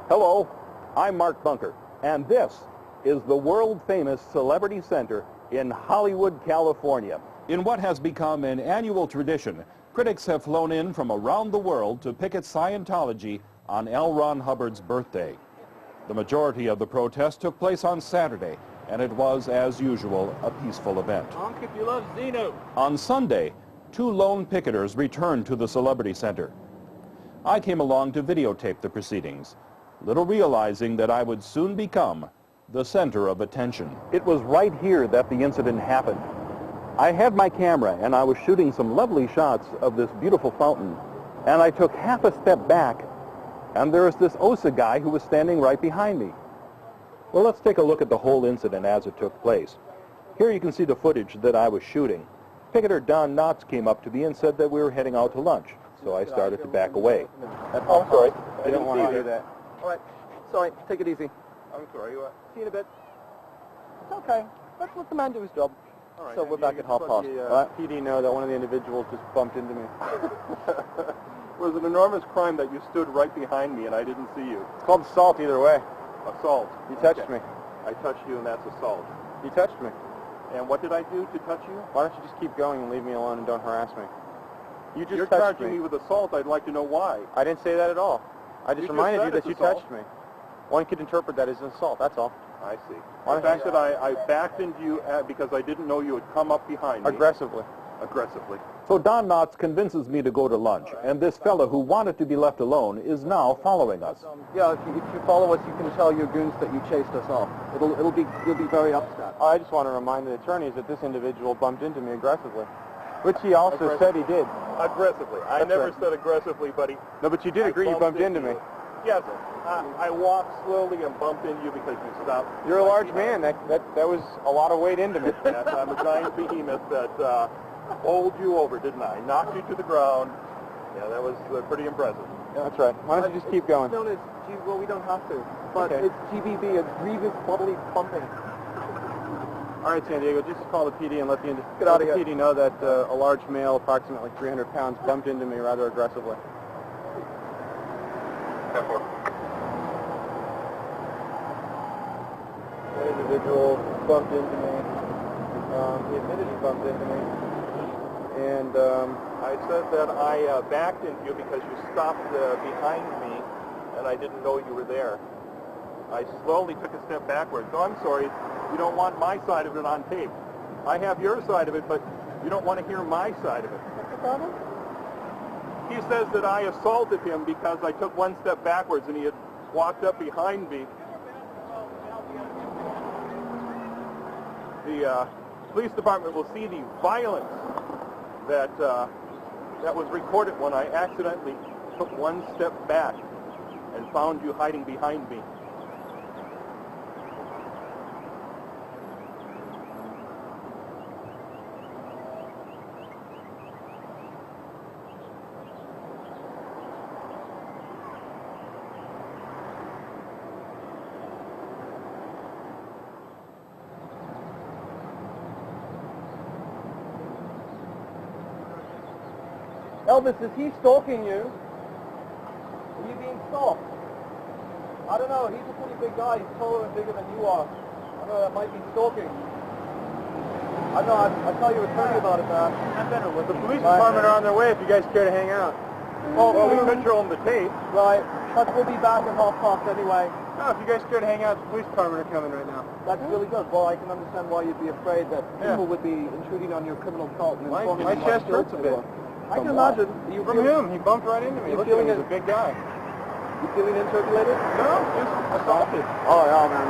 Hello, I'm Mark Bunker, and this is the world-famous Celebrity Center in Hollywood, California. In what has become an annual tradition, critics have flown in from around the world to picket Scientology on L. Ron Hubbard's birthday. The majority of the protest took place on Saturday, and it was, as usual, a peaceful event. Honk if you love Zeno. On Sunday, 2 lone picketers returned to the Celebrity Center. I came along to videotape the proceedings, little realizing that I would soon become the center of attention. It was right here that the incident happened. I had my camera and I was shooting some lovely shots of this beautiful fountain, and I took half a step back and there was this OSA guy who was standing right behind me. Well, let's take a look at the whole incident as it took place. Here you can see the footage that I was shooting. Picketer Don Knotts came up to me and said that we were heading out to lunch, so I started to back away. Oh, I'm sorry. I didn't want to do that. All right. Sorry. Take it easy. I'm sorry. See you in a bit. It's okay. Let's let the man do his job. All right. So we're back at half past. PD know that one of the individuals just bumped into me. It was an enormous crime that you stood right behind me and I didn't see you. It's called assault either way. Assault. You touched me. I touched you and that's assault. You touched me. And what did I do to touch you? Why don't you just keep going and leave me alone and don't harass me? You just You're touched charging me with assault. I'd like to know why. I didn't say that at all. I just reminded you that you assault. touched me. One could interpret that as an assault, that's all. I see. The fact that I backed into you because I didn't know you would come up behind me. Aggressively. Aggressively. So Don Knotts convinces me to go to lunch, and this fellow who wanted to be left alone is now following us. Yeah, if you follow us, you can tell your goons that you chased us off. You'll be very upset. I just want to remind the attorneys that this individual bumped into me aggressively, which he also said he did. Aggressively. I never said aggressively, buddy. No, but you did agree you bumped into me. Yes. I walked slowly and bumped into you because you stopped. You're a large man. That was a lot of weight into me. Yes, I'm a giant behemoth that bowled you over, didn't I? Knocked you to the ground. Yeah, that was pretty impressive. Yeah, that's right. Why don't you just keep going? It's known as, well, we don't have to, but Okay. it's GBB, it's grievous bodily bumping. All right, San Diego, just call the PD and let the Get out of here. PD know that a large male, approximately 300 pounds, bumped into me rather aggressively. That individual bumped into me. He admitted he bumped into me. And I said that I backed into you because you stopped behind me and I didn't know you were there. I slowly took a step backwards. So I'm sorry, you don't want my side of it on tape. I have your side of it, but you don't want to hear my side of it. What's the problem? He says that I assaulted him because I took one step backwards and he had walked up behind me. The police department will see the violence that was recorded when I accidentally took one step back and found you hiding behind me. Elvis, is he stalking you? Are you being stalked? I don't know, he's a pretty big guy, he's taller and bigger than you are. I don't know, that might be stalking. I don't know, I'll tell your attorney about it, man. the police department are on their way if you guys care to hang out. Well, we could show him the tape. Right, but we'll be back at half past anyway. No, if you guys care to hang out, the police department are coming right now. That's really good. Well, I can understand why you'd be afraid that people would be intruding on your criminal cult and informing My you chest what hurts a guilty bit. you are. I can imagine. You From him, he bumped right into me. You Look at him, feeling he's a big guy. You feeling interpolated? No, just assaulted. Oh, yeah, man.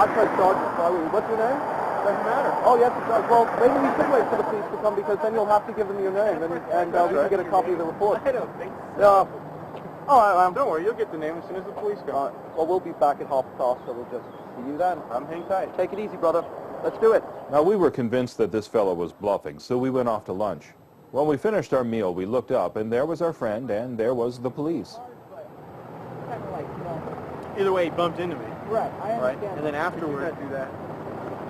I've tried charges. What's your name? Doesn't matter. Oh, yes, it does. Well, maybe we should wait for the police to come because then you'll have to give them your name and we can get a copy of the report. I don't think so. Yeah. All right, Don't worry, you'll get the name as soon as the police come. Well, we'll be back at half past, so we'll just see you then. Hang tight. Take it easy, brother. Let's do it. Now, we were convinced that this fellow was bluffing, so we went off to lunch. When we finished our meal, we looked up, and there was our friend, and there was the police. Kind of like, Either way, he bumped into me. right, I understand. And then afterward, do that.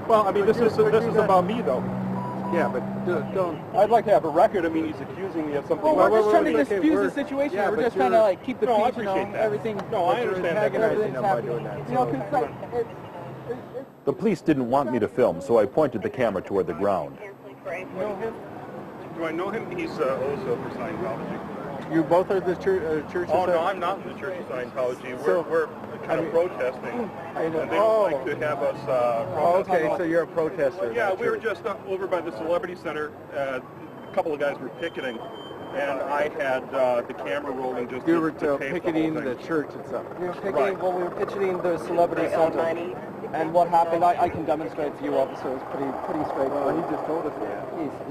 Well, I mean, this is about me, though. Yeah, but don't. I'd like to have a record. I mean, he's accusing me of something. Well, we're Wait, just wait, trying wait, to okay, diffuse we're- the situation. yeah, We're but just trying to you're- like keep the No, I peace, you know, appreciate that. everything. No, I understand that. Antagonizing everything's them by happening. doing that. You know, So- 'cause like, The police didn't want me to film, so I pointed the camera toward the ground. you know him? Do I know him? He's also for Scientology. You both are the church. Oh, no, I'm not in the Church of Scientology. So- We're kind of protesting, and they Oh. don't like to have us Oh, protest. okay, so you're a protester. Yeah, not we were church. just over by the Celebrity Center. A couple of guys were picketing, and I had the camera rolling just You to were tape the whole picketing the thing. church itself. We were picketing, Right. well, we were pitching the Celebrity Center. And what happened, I can demonstrate to you, officer. It's pretty Well, straightforward. he just told us that.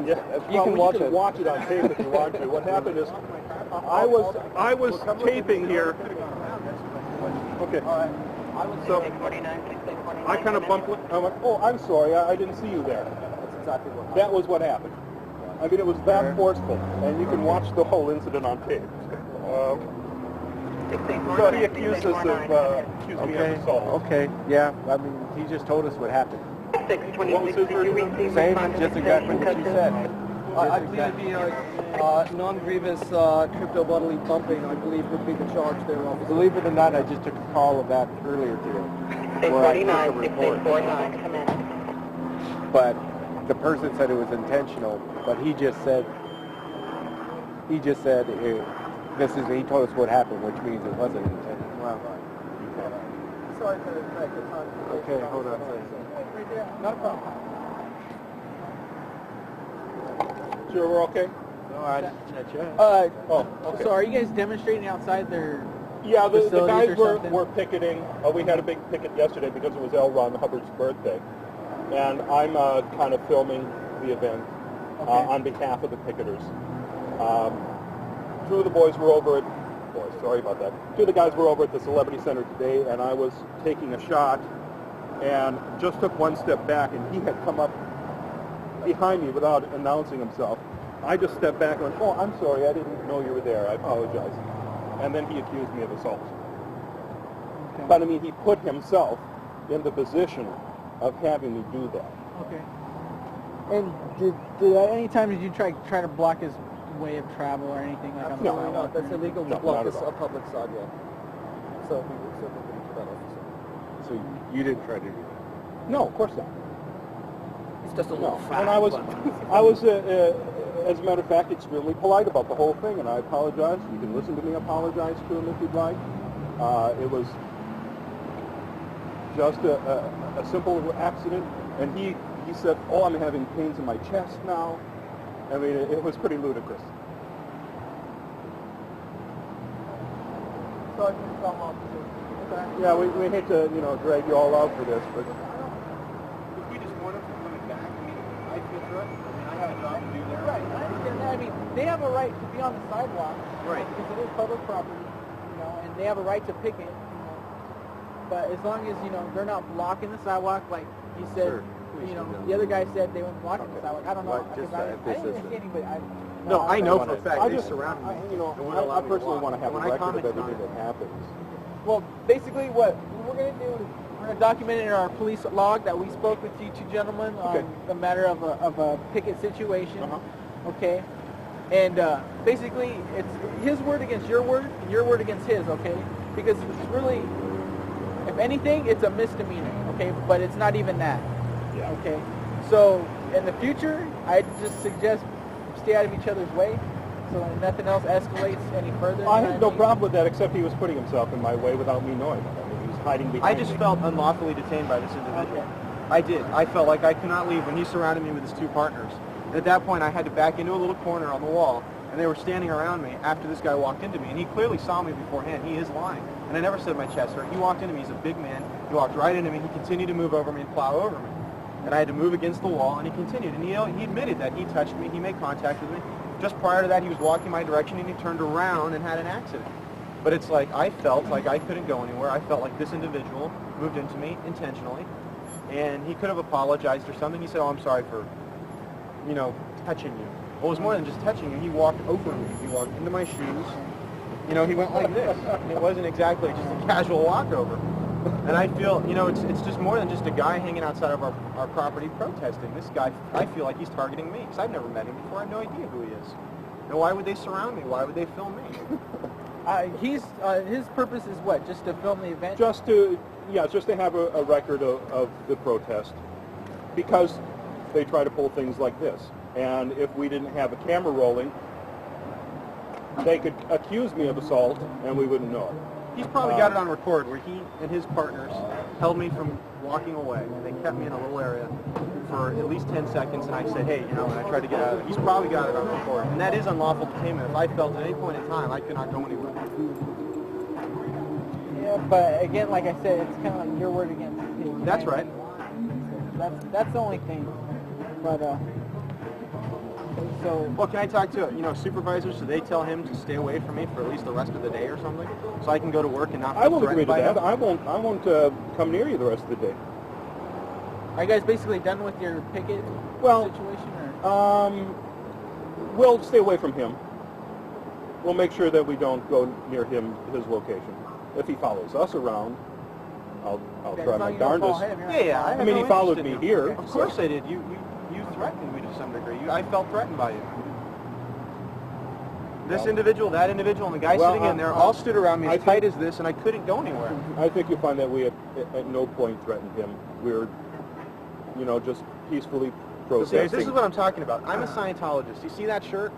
Yeah, You can watch it. watch it on tape if you want to. What happened is, I was taping here. Okay. So I kind of bumped. I went, oh, I'm sorry, I didn't see you there. That's exactly what happened. That was what happened. I mean, it was that forceful, and you can watch the whole incident on tape. So he accused us of accused me of assault. Okay, yeah. I mean, he just told us what happened. What was his version? Same, just exactly what you said. I believe it'd be non-grievous crypto bodily bumping, I believe would be the charge there, officer. Believe it or not, I just took a call of that earlier today. Where I took a report. But the person said it was intentional, but he just said he he told us what happened, which means it wasn't intentional. Wow. Sorry to take the time. Okay, hold on. Right there, not a problem. Sure, we're okay? No, I didn't catch you. Oh, okay. So are you guys demonstrating outside their... Yeah, the facilities guys or something? were picketing. We had a big picket yesterday because it was L. Ron Hubbard's birthday. And I'm kind of filming the event on behalf of the picketers. Two of the boys were over at... Boys, sorry about that. Two of the guys were over at the Celebrity Center today, and I was taking a shot and just took one step back, and he had come up behind me without announcing himself. I just stepped back and went, oh, I'm sorry, I didn't know you were there. I apologize. And then he accused me of assault. Okay. But I mean, he put himself in the position of having me do that. Okay. And did at any time did you try to block his way of travel or anything like on the Absolutely sidewalk? not. That's illegal No, to block not at a all. public sidewalk. So we would certainly do that, officer. So you didn't try to do that? No, of course not. It's just a No. little foul. And I was, as a matter of fact, extremely polite about the whole thing, and I apologize. You can listen to me apologize to him if you'd like. It was just a simple accident, and he said, oh, I'm having pains in my chest now. I mean, it was pretty ludicrous. Sorry for the foul, officer. Yeah, we hate to, drag you all out for this, but... If we just want him from coming back, I mean, I feel for it. I mean, I have a job to do there. Right, I understand that. I mean, they have a right to be on the sidewalk, Right. Because it is public property, and they have a right to picket, But as long as they're not blocking the sidewalk, like you said, Sure. the other guy said they weren't blocking the sidewalk. I don't know. Right, just because I that didn't see anybody. No, I know for a I fact they just, surrounded me. I personally want to have a When I record of commented everything on it. that happens. Well, basically, what we're going to do is we're going to document it in our police log that we spoke with you two gentlemen on the matter of a picket situation. Okay. And basically, it's his word against your word, and your word against his. Okay. Because it's really, if anything, it's a misdemeanor. Okay. But it's not even that. Yeah. Okay. So in the future, I just suggest stay out of each other's way, so that nothing else escalates any further. I you know had no what mean? problem with that, except he was putting himself in my way without me knowing it. I mean, he was hiding behind I just me. felt unlawfully detained by this individual. Okay. I did. I felt like I could not leave when he surrounded me with his two partners. At that point, I had to back into a little corner on the wall, and they were standing around me after this guy walked into me, and he clearly saw me beforehand. He is lying. And I never said my chest hurt. He walked into me. He's a big man. He walked right into me. He continued to move over me and plow over me. And I had to move against the wall, and he continued. And he admitted that he touched me. He made contact with me. Just prior to that, he was walking my direction, and he turned around and had an accident. But it's like I felt like I couldn't go anywhere. I felt like this individual moved into me intentionally, and he could have apologized or something. He said, "Oh, I'm sorry for, touching you." Well, it was more than just touching you. He walked over me. He walked into my shoes. He went like this. And it wasn't exactly just a casual walkover. And I feel, you know, it's just more than just a guy hanging outside of our property protesting. This guy, I feel like he's targeting me, because I've never met him before. I have no idea who he is. And why would they surround me? Why would they film me? His purpose is what? Just to film the event? Just to have a record of the protest, because they try to pull things like this. And if we didn't have a camera rolling, they could accuse me of assault, and we wouldn't know it. He's probably got it on record where he and his partners held me from walking away, and they kept me in a little area for at least 10 seconds, and I said, hey, you know, and I tried to get out of it. He's probably got it on record, and that is unlawful detainment. If I felt at any point in time I could not go anywhere. Yeah, but again, like I said, it's kind of like your word against his. That's right. That's the only thing. But so. Well, can I talk to, you know, supervisors? So they tell him to stay away from me for at least the rest of the day or something, so I can go to work and not feel I won't agree threatened to by that. him? I won't come near you the rest of the day. Are you guys basically done with your picket situation? Or? We'll stay away from him. We'll make sure that we don't go near his location. If he follows us around, I'll try my darndest. I mean, he followed me here. Of course I did. You threatened me to some degree. I felt threatened by you. This individual, that individual, and the guy sitting in there all stood around me as tight as this, and I couldn't go anywhere. I think you'll find that we at no point threatened him. We're, you know, just peacefully protesting. This is what I'm talking about. I'm a Scientologist. You see that shirt?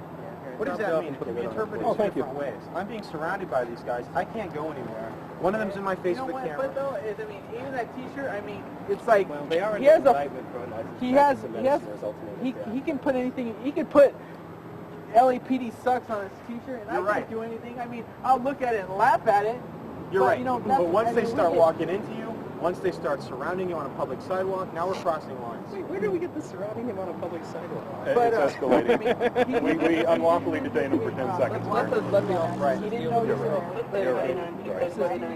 What does that mean? It can be interpreted in different ways. I'm being surrounded by these guys. I can't go anywhere. One of them's in my face with a camera. But though, I mean, even that T-shirt, I mean, it's like They are he can put anything. He could put LAPD sucks on his T-shirt, and I can't do anything. I mean, I'll look at it and laugh at it. You're right. You know, but once they start walking into you, once they start surrounding you on a public sidewalk, now we're crossing lines. Wait, where did we get this surrounding him on a public sidewalk? It's escalating. We unlawfully detained him for 10 seconds. Let me off. Right. He didn't know this. You're right. You guys are going to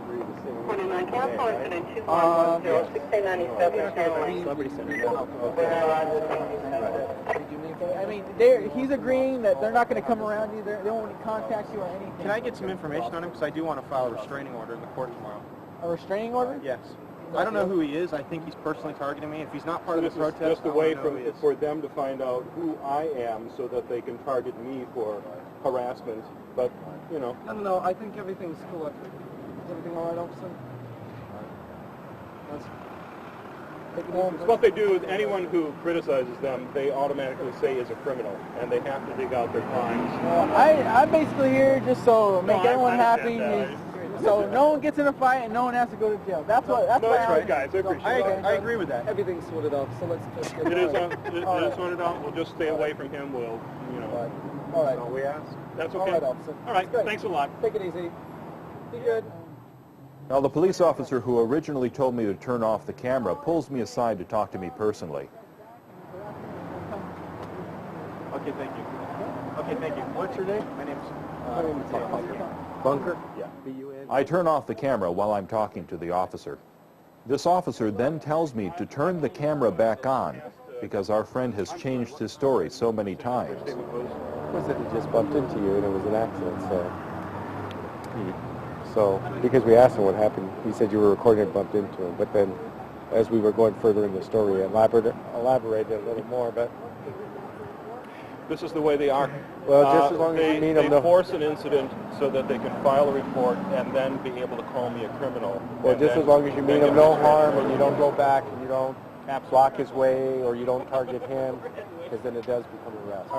read the same. 49 Council Incident 210 697 Celebrity Center. I mean, he's agreeing that they're not going to come around you. They don't want to contact you or anything. Can I get some information on him? Because I do want to file a restraining order in the court tomorrow. A restraining order? Yes. I don't know who he is. I think he's personally targeting me. If he's not part of the protest, This is just a way for for them to find out who I am so that they can target me for harassment. But, you know. No, I think everything's collected. Is everything all right, officer? It's what they do with anyone who criticizes them, they automatically say is a criminal, and they have to dig out their crimes. I'm basically here just so make everyone happy. That. So no one gets in a fight and no one has to go to jail. That's right, guys. I appreciate I agree with that. Everything's sorted out, so let's get It is sorted out. We'll just stay away from him. We'll, you know. All right. All we ask. That's okay. All right, officer. All right. Thanks a lot. Take it easy. Be good. Now, the police officer who originally told me to turn off the camera pulls me aside to talk to me personally. Okay, thank you. Okay, thank you. What's your name? My name's Bunker? Yeah. B-U-N. I turn off the camera while I'm talking to the officer. This officer then tells me to turn the camera back on because our friend has changed his story so many times. Was that he just bumped into you and it was an accident, so because we asked him what happened, he said you were recording and bumped into him, but then as we were going further in the story, elaborated a little more, but This is the way they are. well, just as long as you meet him, They force an incident so that they can file a report and then be able to call me a criminal. well, just as long as you mean him no harm and you don't go back and you don't block his way or you don't target him, because then it does become a arrest.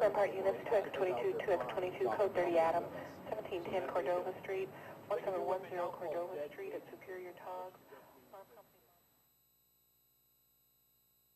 Rampart units 2X22, 2X22, code 30 Adam, 1710 Cordova Street, 1710 Cordova Street at Superior Togs.